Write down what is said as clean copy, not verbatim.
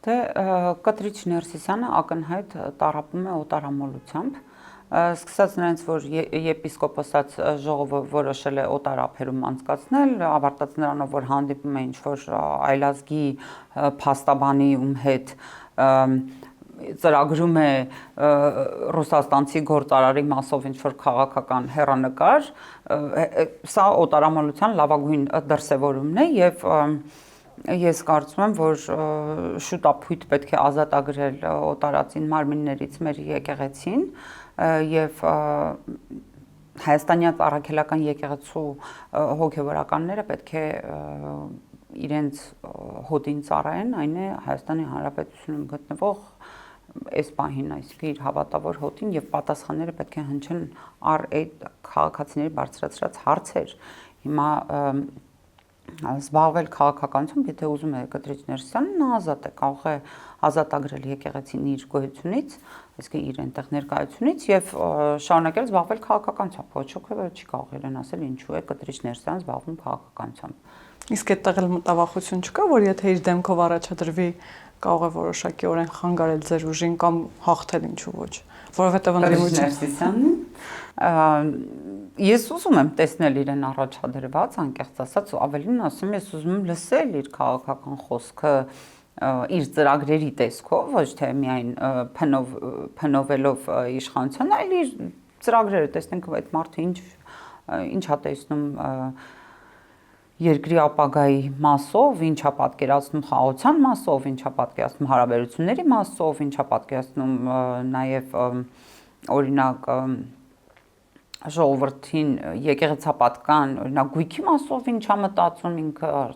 Դե Կտրիչ Ներսիսյանը ակնհայտ տառապում է օտարամոլությամբ, սկսած նրանից, որ եպիսկոպոսած ժողովը որոշել է օտարափերում անցկացնել, ավարտած նրանով, որ հանդիպում է ինչ-որ այլազգի փաստաբանի հետ ծրագրում է ռուսաստանցի գործարարի մասով ինչ-որ քաղաքական հեռանկար, սա օտարամոլության լավագույն դրսևորումն է եւ ես կարծում եմ, որ շուտապույտ պետք է ազատագրել օտարածին մարմիններից մեր եկեղեցին եւ Հայաստանյան առաքելական եկեղեցու հոգեվորականները պետք է իրենց հոտին ծառայեն, այն է Հայաստանի Հանրապետությունում գտնվող այս պահին, այսինքն իր հավատավոր հոտին եւ պատասխանները պետք է հնչեն առ այդ քաղաքացիների բարձրացրած հարցեր։ Հիմա զբաղվել քաղաքականությամբ, եթե ուզում է Կտրիչ Ներսիսյանը, նա ազատ է, կարող է ազատագրել եկեղեցին իր գոյությունից, այսինքն իր այնտեղ ներկայությունից եւ շարունակել զբաղվել քաղաքականությամբ։ Ոչ ոք չի կարող իրեն ասել ինչու է Կտրիչ Ներսիսյանը զբաղվում քաղաքականությամբ։ Իսկ այդտեղ էլ մտավախություն չկա, որ եթե իր դեմքով առաջադրվի, կարող է որոշակիորեն խանգարել ձեր ուժին կամ հաղթել ինչու ոչ, որովհետեւ ընդդիմությունը ես ուզում եմ տեսնել իրեն առաջադրված, անկեղծ ասած, ավելին ասում ես ուզում եմ լսել իր քաղաքական խոսքը իր ծրագրերի տեսքով, ոչ թե միայն փնովելով իշխանության, այլ իր ծրագրերը, տեսնենք այդ մարդը ինչ է տեսնում երկրի ապագայի մասով, ինչ է պատկերացնում խաղաղության մասով, ինչ է պատկերացնում հարաբերությունների մասով, ինչ է պատկերացնում նաև օրինակ ժողովրդին եկեղեցապատկան օրինակ գույքի մասով ինչա մտածում ինքը